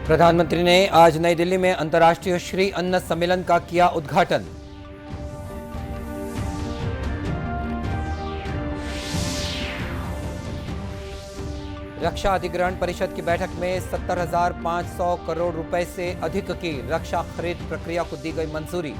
प्रधानमंत्री ने आज नई दिल्ली में अंतर्राष्ट्रीय श्री अन्न सम्मेलन का किया उद्घाटन। रक्षा अधिग्रहण परिषद की बैठक में 70,500 करोड़ रुपए से अधिक की रक्षा खरीद प्रक्रिया को दी गई मंजूरी।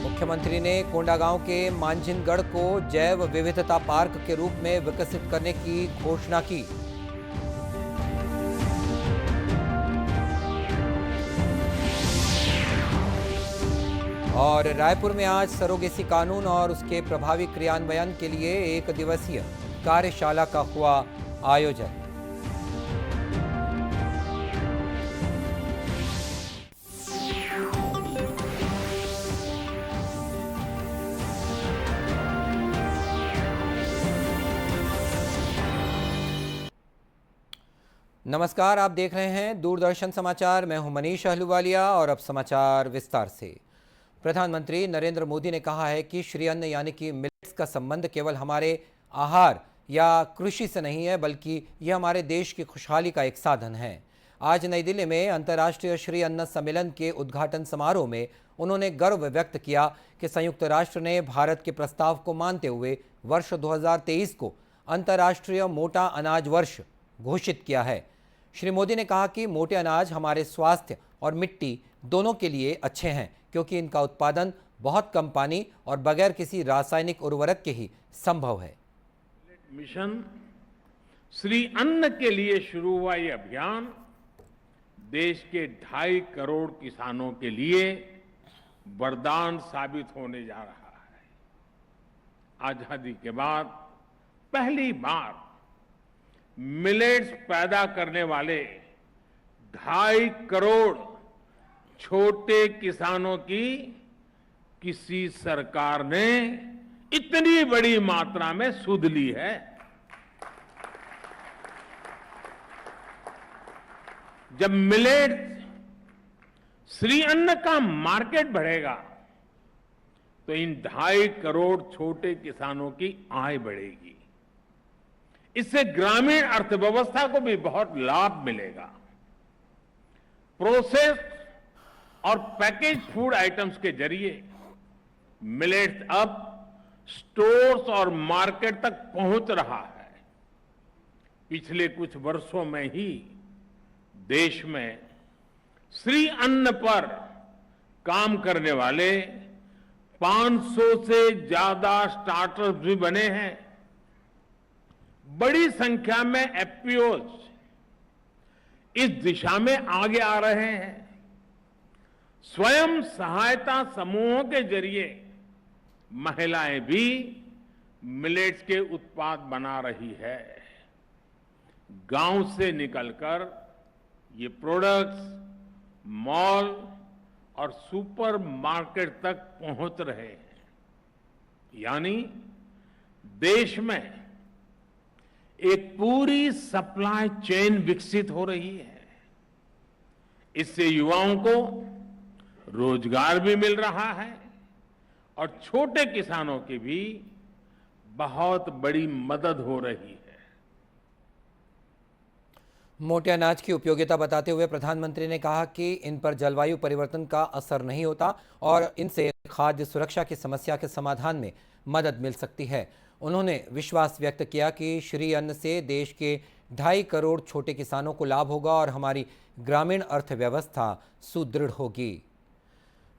मुख्यमंत्री ने कोंडागांव के मांझिनगढ़ को जैव विविधता पार्क के रूप में विकसित करने की घोषणा की। और रायपुर में आज सरोगेसी कानून और उसके प्रभावी क्रियान्वयन के लिए 1 दिवसीय कार्यशाला का हुआ आयोजन। नमस्कार, आप देख रहे हैं दूरदर्शन समाचार। मैं हूं मनीष अहलूवालिया और अब समाचार विस्तार से। प्रधानमंत्री नरेंद्र मोदी ने कहा है कि श्री अन्न यानी कि मिलेट्स का संबंध केवल हमारे आहार या कृषि से नहीं है, बल्कि यह हमारे देश की खुशहाली का एक साधन है। आज नई दिल्ली में अंतर्राष्ट्रीय श्री अन्न सम्मेलन के उद्घाटन समारोह में उन्होंने गर्व व्यक्त किया कि संयुक्त राष्ट्र ने भारत के प्रस्ताव को मानते हुए वर्ष 2023 को अंतर्राष्ट्रीय मोटा अनाज वर्ष घोषित किया है। श्री मोदी ने कहा कि मोटे अनाज हमारे स्वास्थ्य और मिट्टी दोनों के लिए अच्छे हैं, क्योंकि इनका उत्पादन बहुत कम पानी और बगैर किसी रासायनिक उर्वरक के ही संभव है। मिशन श्री अन्न के लिए शुरू हुआ ये अभियान देश के 2.5 करोड़ किसानों के लिए वरदान साबित होने जा रहा है। आजादी के बाद पहली बार मिलेट्स पैदा करने वाले 2.5 करोड़ छोटे किसानों की किसी सरकार ने इतनी बड़ी मात्रा में सुध ली है। जब मिलेट्स श्री अन्न का मार्केट बढ़ेगा तो इन 2.5 करोड़ छोटे किसानों की आय बढ़ेगी। इससे ग्रामीण अर्थव्यवस्था को भी बहुत लाभ मिलेगा। प्रोसेस्ड और पैकेज फूड आइटम्स के जरिए मिलेट्स अब स्टोर्स और मार्केट तक पहुंच रहा है। पिछले कुछ वर्षों में ही देश में श्री अन्न पर काम करने वाले 500 से ज्यादा स्टार्टअप्स भी बने हैं। बड़ी संख्या में एफपीओज इस दिशा में आगे आ रहे हैं। स्वयं सहायता समूहों के जरिए महिलाएं भी मिलेट्स के उत्पाद बना रही है। गांव से निकलकर ये प्रोडक्ट्स मॉल और सुपर मार्केट तक पहुंच रहे हैं। यानी देश में एक पूरी सप्लाई चेन विकसित हो रही है। इससे युवाओं को रोजगार भी मिल रहा है और छोटे किसानों की भी बहुत बड़ी मदद हो रही है। मोटे अनाज की उपयोगिता बताते हुए प्रधानमंत्री ने कहा कि इन पर जलवायु परिवर्तन का असर नहीं होता और इनसे खाद्य सुरक्षा की समस्या के समाधान में मदद मिल सकती है। उन्होंने विश्वास व्यक्त किया कि श्री अन्न से देश के 2.5 करोड़ छोटे किसानों को लाभ होगा और हमारी ग्रामीण अर्थव्यवस्था सुदृढ़ होगी।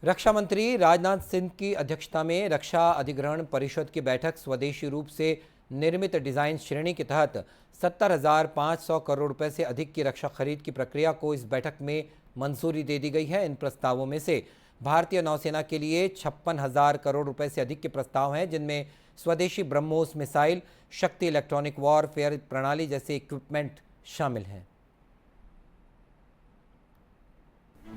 रक्षा मंत्री राजनाथ सिंह की अध्यक्षता में रक्षा अधिग्रहण परिषद की बैठक स्वदेशी रूप से निर्मित डिजाइन श्रेणी के तहत 70,500 करोड़ रुपए से अधिक की रक्षा खरीद की प्रक्रिया को इस बैठक में मंजूरी दे दी गई है। इन प्रस्तावों में से भारतीय नौसेना के लिए 56,000 करोड़ रुपए से अधिक के प्रस्ताव हैं, जिनमें स्वदेशी ब्रह्मोस मिसाइल, शक्ति इलेक्ट्रॉनिक वॉरफेयर प्रणाली जैसे इक्विपमेंट शामिल हैं।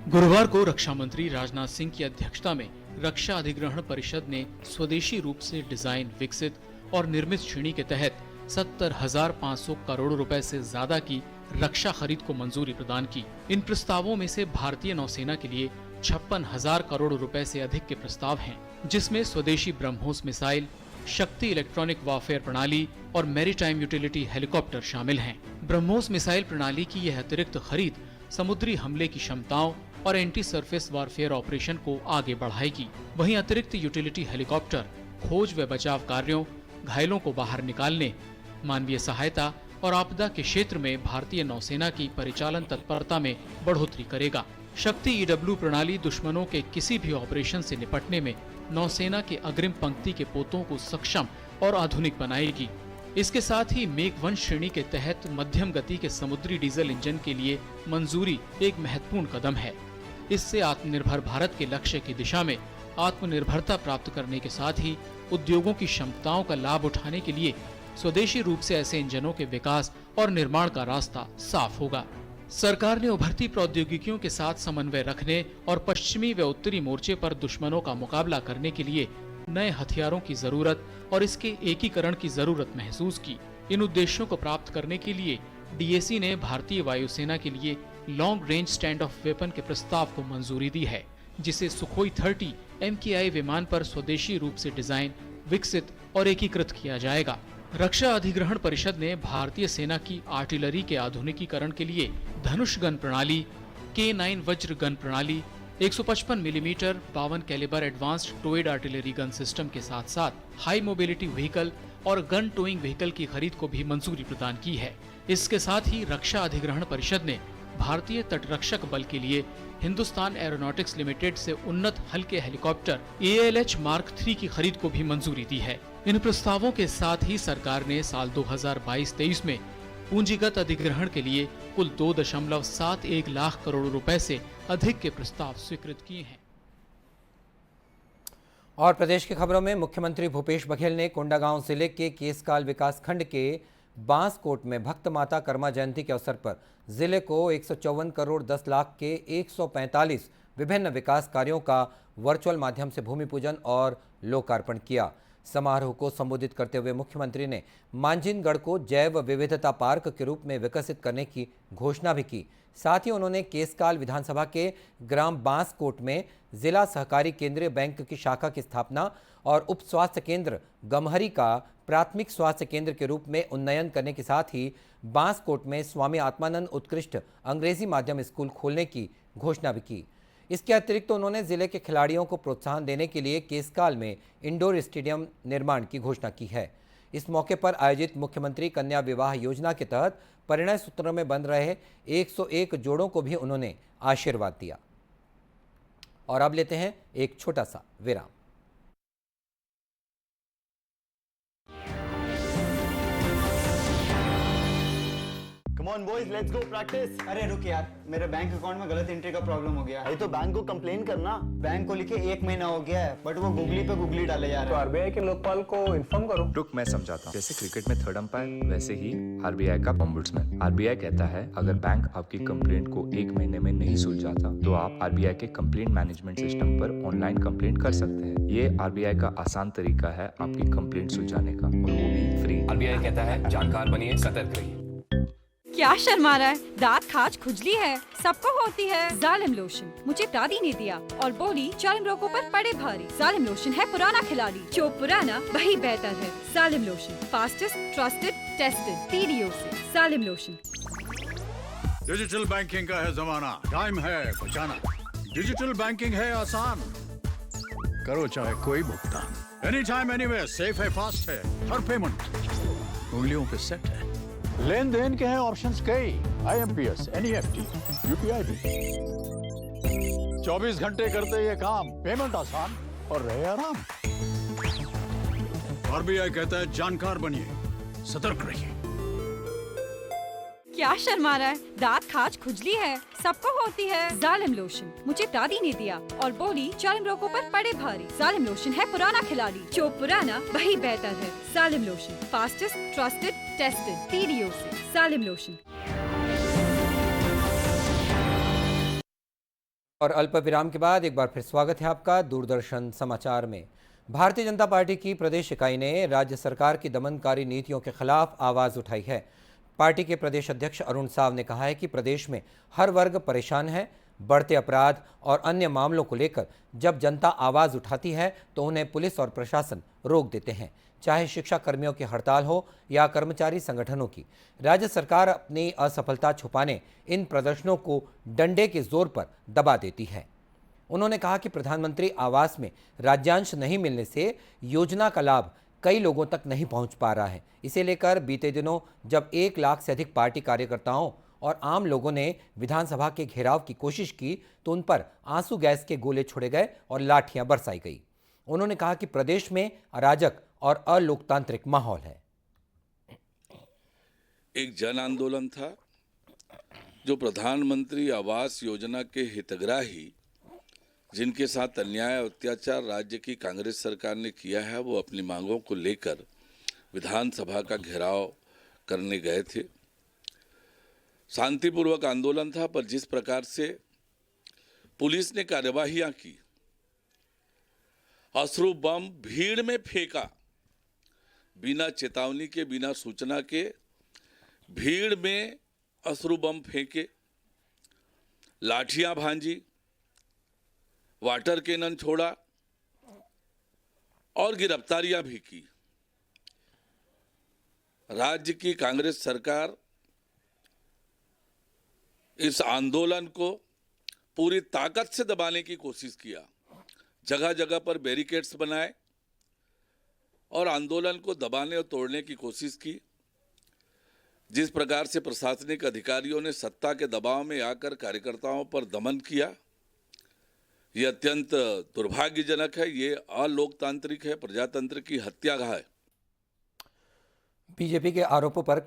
गुरुवार को रक्षा मंत्री राजनाथ सिंह की अध्यक्षता में रक्षा अधिग्रहण परिषद ने स्वदेशी रूप से डिजाइन विकसित और निर्मित श्रेणी के तहत 70,500 करोड़ रुपए से ज्यादा की रक्षा खरीद को मंजूरी प्रदान की। इन प्रस्तावों में से भारतीय नौसेना के लिए 56,000 करोड़ रुपए से अधिक के प्रस्ताव हैं, जिसमें स्वदेशी ब्रह्मोस मिसाइल, शक्ति इलेक्ट्रॉनिक वारफेयर प्रणाली और मैरीटाइम यूटिलिटी हेलीकॉप्टर शामिल हैं। ब्रह्मोस मिसाइल प्रणाली की यह अतिरिक्त खरीद समुद्री हमले की क्षमताओं और एंटी सरफेस वारफेयर ऑपरेशन को आगे बढ़ाएगी। वहीं अतिरिक्त यूटिलिटी हेलीकॉप्टर खोज व बचाव कार्यों, घायलों को बाहर निकालने, मानवीय सहायता और आपदा के क्षेत्र में भारतीय नौसेना की परिचालन तत्परता में बढ़ोतरी करेगा। शक्ति ईडब्ल्यू प्रणाली दुश्मनों के किसी भी ऑपरेशन से निपटने में नौसेना के अग्रिम पंक्ति के पोतों को सक्षम और आधुनिक बनाएगी। इसके साथ ही मेक 1 श्रेणी के तहत मध्यम गति के समुद्री डीजल इंजन के लिए मंजूरी एक महत्वपूर्ण कदम है। इससे आत्मनिर्भर भारत के लक्ष्य की दिशा में आत्मनिर्भरता प्राप्त करने के साथ ही उद्योगों की क्षमताओं का लाभ उठाने के लिए स्वदेशी रूप से ऐसे इंजनों के विकास और निर्माण का रास्ता साफ होगा। सरकार ने उभरती प्रौद्योगिकियों के साथ समन्वय रखने और पश्चिमी व उत्तरी मोर्चे पर दुश्मनों का मुकाबला करने के लिए नए हथियारों की जरूरत और इसके एकीकरण की जरूरत महसूस की। इन उद्देश्यों को प्राप्त करने के लिए डीएसी ने भारतीय वायुसेना के लिए long range stand of weapon के प्रस्ताव को मंजूरी दी है, जिसे सुखोई 30 MKI विमान पर स्वदेशी रूप से डिजाइन, विकसित और एकीकृत किया जाएगा। रक्षा अधिग्रहण परिषद ने भारतीय सेना की आर्टिलरी के आधुनिकीकरण के लिए धनुष गन प्रणाली, K9 वज्र गन प्रणाली, 155 millimetre 52 calibre advanced towed artillery gun system के साथ साथ हाई मोबिलिटी व्हीकल और गन टोइंग व्हीकल की खरीद को भी मंजूरी प्रदान की है। इसके साथ ही रक्षा अधिग्रहण परिषद ने भारतीय तटरक्षक बल के लिए हिंदुस्तान एरोनॉटिक्स लिमिटेड से उन्नत हल्के हेलीकॉप्टर ALH Mark 3 की खरीद को भी मंजूरी दी है। इन प्रस्तावों के साथ ही सरकार ने साल 2022-23 में पूंजीगत अधिग्रहण के लिए कुल 2.71 लाख करोड़ रुपए से अधिक के प्रस्ताव स्वीकृत किए हैं। और प्रदेश की खबरों में मुख्यमंत्री भूपेश बघेल ने कोंडागांव जिले के केसकाल विकास खंड के बांसकोट में भक्त माता कर्मा जयंती के अवसर पर जिले को 154 करोड़ 10 लाख के 145 विभिन्न विकास कार्यों का वर्चुअल माध्यम से भूमि पूजन और लोकार्पण किया। समारोह को संबोधित करते हुए मुख्यमंत्री ने मांझिनगढ़ को जैव विविधता पार्क के रूप में विकसित करने की घोषणा भी की। साथ ही उन्होंने केसकाल विधानसभा के ग्राम बांसकोट में जिला सहकारी केंद्रीय बैंक की शाखा की स्थापना और उप स्वास्थ्य केंद्र गमहरी का प्राथमिक स्वास्थ्य केंद्र के रूप में उन्नयन करने के साथ ही बांसकोट में स्वामी आत्मानंद उत्कृष्ट अंग्रेजी माध्यम स्कूल खोलने की घोषणा भी की। इसके अतिरिक्त उन्होंने जिले के खिलाड़ियों को प्रोत्साहन देने के लिए केसकाल में इंडोर स्टेडियम निर्माण की घोषणा की है। इस मौके पर आयोजित मुख्यमंत्री कन्या विवाह योजना के तहत परिणय सूत्र में बंध रहे 101 जोड़ों को भी उन्होंने आशीर्वाद दिया। और अब लेते हैं एक छोटा सा विराम। Come on boys, let's go practice. अरे रुक यार, मेरे बैंक अकाउंट में गलत एंट्री का प्रॉब्लम हो गया। अरे तो बैंक को कंप्लेन करना। बैंक को लिखे 1 महीना हो गया है, बट वो गूगली पे गूगली डाले जा तो रहे हैं। आरबीआई के लोकपाल को इन्फॉर्म करो। रुक, मैं समझाता हूँ। जैसे क्रिकेट में थर्ड अंपायर, वैसे ही आरबीआई का ओम्बुड्समैन। आरबीआई कहता है अगर बैंक आपकी कंप्लेंट को 1 महीने में नहीं सुलझाता तो आप आरबीआई के कंप्लेंट मैनेजमेंट सिस्टम पर ऑनलाइन कंप्लेंट कर सकते हैं। ये आरबीआई का आसान तरीका है आपकी कंप्लेंट सुलझाने का, और वो भी फ्री। आरबीआई कहता है जानकार बनिए, सतर्क रहिए। क्या शर्मा रहा है? दांत खाज खुजली है, सबको होती है। जालिम लोशन मुझे दादी ने दिया और बोली चर्म रोगों पर पड़े भारी। जालिम लोशन है पुराना खिलाड़ी, जो पुराना वही बेहतर है। जालिम lotion, fastest, trusted, tested, TDO से। जालिम लोशन। डिजिटल बैंकिंग का है जमाना, टाइम है बचाना। डिजिटल बैंकिंग है आसान, करो चाहे कोई भुगतान, एनी टाइम एनीवेयर, सेफ है, फास्ट है, हर पेमेंट उंगलियों पे सेट है। लेन देन के हैं ऑप्शंस कई, IMPS, NEFT, UPI भी। 24 घंटे करते ये काम, पेमेंट आसान और रहे आराम। आरबीआई कहता है जानकार बनिए, सतर्क रहिए। क्या शर्मा रहा है? दांत खाज खुजली है, सबको होती है। जालिम लोशन मुझे दादी ने दिया और बोली चर्म रोगों पर पड़े भारी। जालिम लोशन है पुराना खिलाड़ी, जो पुराना वही बेहतर है। जालिम lotion, fastest, trusted, tested, TDO से। जालिम लोशन। और अल्प विराम के बाद एक बार फिर स्वागत है आपका दूरदर्शन समाचार में। भारतीय जनता पार्टी की प्रदेश इकाई ने राज्य सरकार की दमनकारी नीतियों के खिलाफ आवाज़ उठाई है। पार्टी के प्रदेश अध्यक्ष अरुण साव ने कहा है कि प्रदेश में हर वर्ग परेशान है। बढ़ते अपराध और अन्य मामलों को लेकर जब जनता आवाज़ उठाती है तो उन्हें पुलिस और प्रशासन रोक देते हैं, चाहे शिक्षा कर्मियों की हड़ताल हो या कर्मचारी संगठनों की। राज्य सरकार अपनी असफलता छुपाने इन प्रदर्शनों को डंडे के जोर पर दबा देती है। उन्होंने कहा कि प्रधानमंत्री आवास में राज्यांश नहीं मिलने से योजना का लाभ कई लोगों तक नहीं पहुंच पा रहा है। इसे लेकर बीते दिनों जब 1 लाख से अधिक पार्टी कार्यकर्ताओं और आम लोगों ने विधानसभा के घेराव की कोशिश की तो उन पर आंसू गैस के गोले छोड़े गए और लाठियां बरसाई गई। उन्होंने कहा कि प्रदेश में अराजक और अलोकतांत्रिक माहौल है। एक जन आंदोलन था जो प्रधानमंत्री आवास योजना के हितग्राही जिनके साथ अन्याय और अत्याचार राज्य की कांग्रेस सरकार ने किया है, वो अपनी मांगों को लेकर विधानसभा का घेराव करने गए थे। शांतिपूर्वक आंदोलन था, पर जिस प्रकार से पुलिस ने कार्यवाहियां की, अश्रु बम भीड़ में फेंका, बिना चेतावनी के, बिना सूचना के भीड़ में अश्रु बम फेंके, लाठियां भांजी, वाटर कैनन छोड़ा और गिरफ्तारियां भी की। राज्य की कांग्रेस सरकार इस आंदोलन को पूरी ताकत से दबाने की कोशिश किया। जगह जगह पर बैरिकेड्स बनाए और आंदोलन को दबाने और तोड़ने की कोशिश की। जिस प्रकार से प्रशासनिक अधिकारियों ने सत्ता के दबाव में आकर कार्यकर्ताओं पर दमन किया, ये अत्यंत दुर्भाग्यजनक है, ये अलोकतांत्रिक है, प्रजातंत्र की हत्यागाह है। बीजेपी के आरोपों पर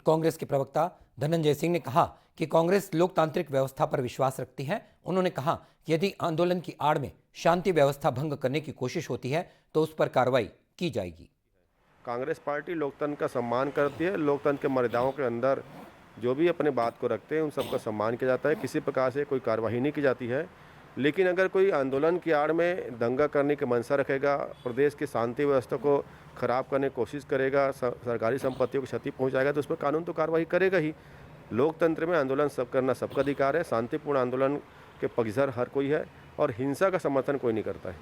कांग्रेस के प्रवक्ता धनंजय सिंह ने कहा कि कांग्रेस लोकतांत्रिक व्यवस्था पर विश्वास रखती है। उन्होंने कहा कि यदि आंदोलन की आड़ में शांति व्यवस्था भंग करने की कोशिश होती है तो उस पर कार्रवाई की जाएगी। कांग्रेस पार्टी लोकतंत्र का सम्मान करती है। लोकतंत्र के मर्यादाओं के अंदर जो भी अपने बात को रखते हैं उन सबका सम्मान किया जाता है। किसी प्रकार से कोई कार्रवाई नहीं की जाती है। लेकिन अगर कोई आंदोलन की आड़ में दंगा करने की मंशा रखेगा, प्रदेश की शांति व्यवस्था को खराब करने की कोशिश करेगा, सरकारी संपत्तियों को क्षति पहुंचाएगा, तो उस पर कानून तो कार्रवाई करेगा ही। लोकतंत्र में आंदोलन सब करना सबका अधिकार है। शांतिपूर्ण आंदोलन के पक्षधर हर कोई है और हिंसा का समर्थन कोई नहीं करता है।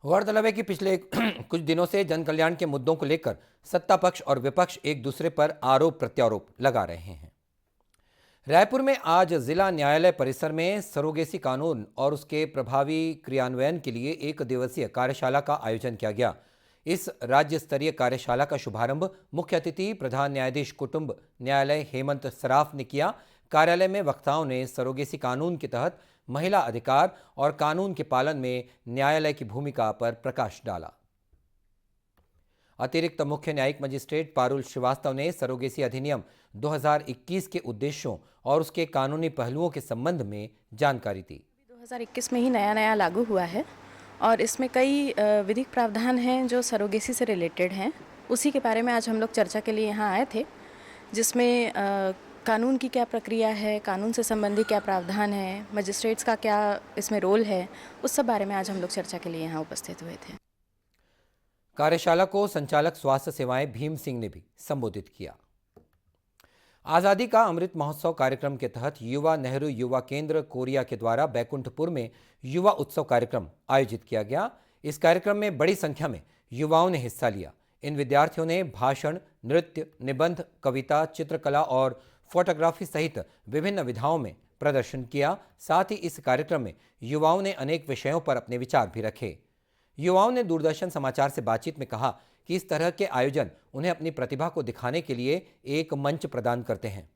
गौरतलब है कि पिछले कुछ दिनों से जन कल्याण के मुद्दों को लेकर सत्ता पक्ष और विपक्ष एक दूसरे पर आरोप प्रत्यारोप लगा रहे हैं। रायपुर में आज जिला न्यायालय परिसर में सरोगेसी कानून और उसके प्रभावी क्रियान्वयन के लिए 1 दिवसीय कार्यशाला का आयोजन किया गया। इस राज्य स्तरीय कार्यशाला का शुभारंभ मुख्य अतिथि प्रधान न्यायाधीश कुटुंब न्यायालय हेमंत सराफ ने किया। कार्यालय में वक्ताओं ने सरोगेसी कानून के तहत महिला अधिकार और कानून के पालन में न्यायालय की भूमिका पर प्रकाश डाला। अतिरिक्त मुख्य न्यायिक मजिस्ट्रेट पारुल श्रीवास्तव ने सरोगेसी अधिनियम 2021 के उद्देश्यों और उसके कानूनी पहलुओं के संबंध में जानकारी दी। 2021 में ही नया लागू हुआ है और इसमें कई विधिक प्रावधान हैं जो सरोगेसी से रिलेटेड हैं। उसी के बारे में आज हम लोग चर्चा के लिए यहाँ आए थे, जिसमें कानून की क्या प्रक्रिया है, कानून से संबंधी क्या प्रावधान है, मजिस्ट्रेट्स का क्या इसमें रोल है, उस सब बारे में आज हम लोग चर्चा के लिए यहाँ उपस्थित हुए थे। कार्यशाला को संचालक स्वास्थ्य सेवाएं भीम सिंह ने भी संबोधित किया। आज़ादी का अमृत महोत्सव कार्यक्रम के तहत युवा नेहरू युवा केंद्र कोरिया के द्वारा बैकुंठपुर में युवा उत्सव कार्यक्रम आयोजित किया गया। इस कार्यक्रम में बड़ी संख्या में युवाओं ने हिस्सा लिया। इन विद्यार्थियों ने भाषण, नृत्य, निबंध, कविता, चित्रकला और फोटोग्राफी सहित विभिन्न विधाओं में प्रदर्शन किया। साथ ही इस कार्यक्रम में युवाओं ने अनेक विषयों पर अपने विचार भी रखे। युवाओं ने दूरदर्शन समाचार से बातचीत में कहा कि इस तरह के आयोजन उन्हें अपनी प्रतिभा को दिखाने के लिए एक मंच प्रदान करते हैं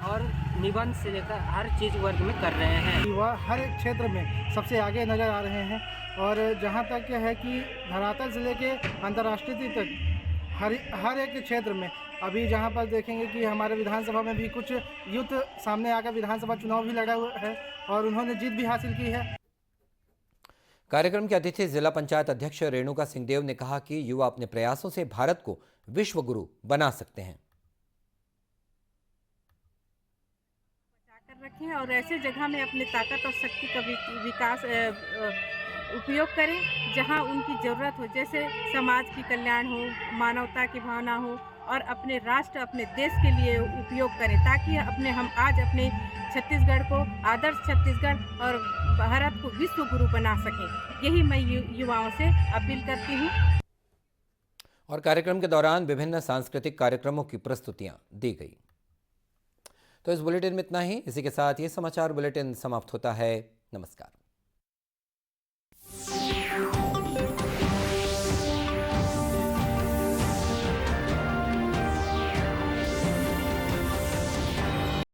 और निबंध से लेकर हर चीज वर्ग में कर रहे हैं। युवा हर एक क्षेत्र में सबसे आगे नजर आ रहे हैं और जहां तक है कि धरातल से लेके अंतर्राष्ट्रीय तक हर एक क्षेत्र में अभी जहां पर देखेंगे कि हमारे विधानसभा में भी कुछ यूथ सामने आकर विधानसभा चुनाव भी लड़ा हुआ है और उन्होंने जीत भी हासिल की है। कार्यक्रम के अतिथि जिला पंचायत अध्यक्ष रेणुका सिंहदेव ने कहा कि युवा अपने प्रयासों से भारत को विश्व गुरु बना सकते हैं। रखें और ऐसे जगह में अपने ताकत और शक्ति का विकास उपयोग करें जहां उनकी ज़रूरत हो, जैसे समाज की कल्याण हो, मानवता की भावना हो और अपने राष्ट्र अपने देश के लिए उपयोग करें, ताकि हम आज अपने छत्तीसगढ़ को आदर्श छत्तीसगढ़ और भारत को विश्व गुरु बना सकें। यही मैं युवाओं से अपील करती हूँ। और कार्यक्रम के दौरान विभिन्न सांस्कृतिक कार्यक्रमों की प्रस्तुतियां दी गई। तो इस बुलेटिन में इतना ही। इसी के साथ ये समाचार बुलेटिन समाप्त होता है। नमस्कार।